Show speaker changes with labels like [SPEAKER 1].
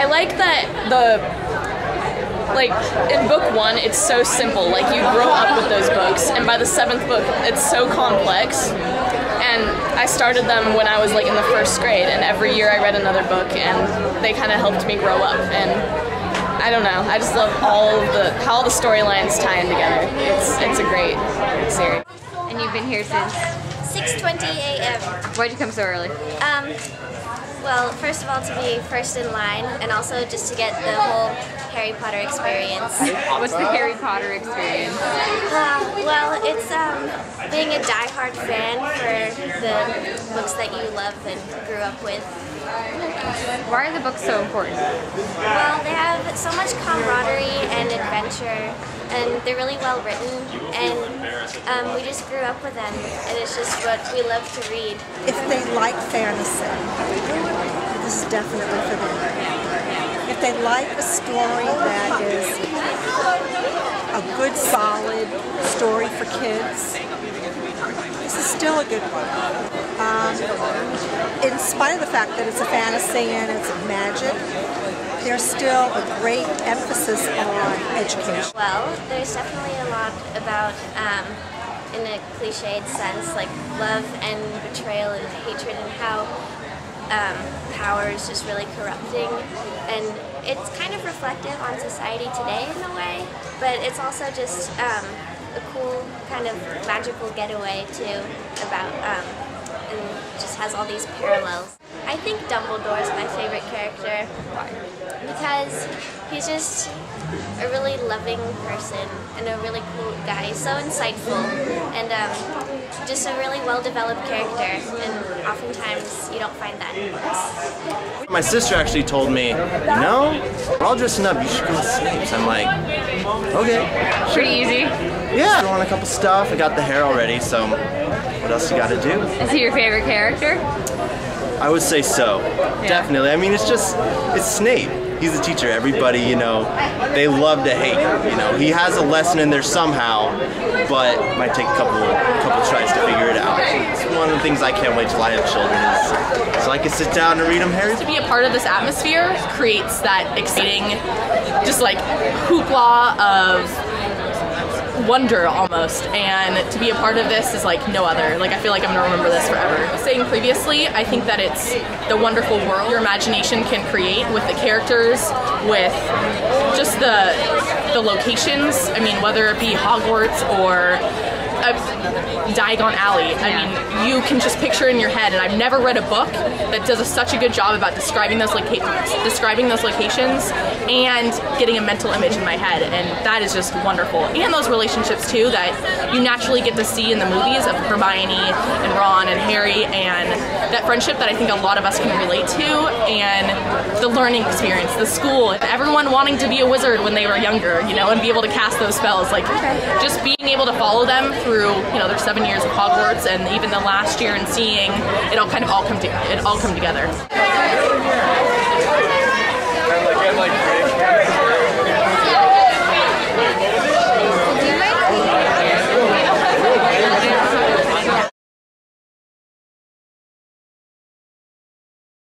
[SPEAKER 1] I like that like in book 1 it's so simple, like you grow up with those books, and by the 7th book it's so complex. And I started them when I was like in the 1st grade, and every year I read another book, and they kind of helped me grow up. And I don't know, I just love how the storylines tie in together. It's a great series.
[SPEAKER 2] And you've been here since
[SPEAKER 3] 6:20 a.m.
[SPEAKER 2] Why'd you come so early?
[SPEAKER 3] Well, first of all, to be first in line, and also just to get the whole Harry Potter experience.
[SPEAKER 2] What's the Harry Potter experience?
[SPEAKER 3] Well, it's being a die-hard fan for the books that you love and grew up with.
[SPEAKER 2] Why are the books so important?
[SPEAKER 3] Well, they have so much camaraderie and adventure, and they're really well written, and we just grew up with them, and it's just what we love to read.
[SPEAKER 4] If they like fantasy, this is definitely for them. If they like a story that is a good, solid story for kids, this is still a good one. In spite of the fact that it's a fantasy and it's magic, there's still a great emphasis on education.
[SPEAKER 3] Well, there's definitely a lot about, in a cliched sense, like love and betrayal and hatred, and how power is just really corrupting. And it's kind of reflective on society today in a way, but it's also just a cool kind of magical getaway too about, and just has all these parallels. I think Dumbledore is my favorite character. Why? Because he's just a really loving person and a really cool guy. He's so insightful and just a really well-developed character, and oftentimes you don't find that in books.
[SPEAKER 5] My sister actually told me, you know, we're all dressing up, you should go with Snape's. I'm like, okay.
[SPEAKER 2] Pretty easy.
[SPEAKER 5] Yeah, I want a couple stuff, I got the hair already, so what else you gotta do?
[SPEAKER 2] Is he your favorite character?
[SPEAKER 5] I would say so, definitely. I mean, it's Snape. He's a teacher. Everybody, you know, they love to hate him. You know, he has a lesson in there somehow, but it might take a couple tries to figure it out. It's one of the things I can't wait till I have children is so I can sit down and read them Harry.
[SPEAKER 1] To be a part of this atmosphere creates that exciting, just like hoopla of wonder almost, and to be a part of this is like no other. Like I feel like I'm gonna remember this forever. Saying previously, I think that it's the wonderful world your imagination can create with the characters, with just the locations. I mean, whether it be Hogwarts or Diagon Alley. I mean, you can just picture in your head, and I've never read a book that does such a good job about describing those locations and getting a mental image in my head, and that is just wonderful. And those relationships too that you naturally get to see in the movies of Hermione and Ron and Harry, and that friendship that I think a lot of us can relate to, and the learning experience, the school, everyone wanting to be a wizard when they were younger, you know, and be able to cast those spells, like just being able to follow them through, you know, their 7 years of Hogwarts, and even the last year, and seeing it all come together.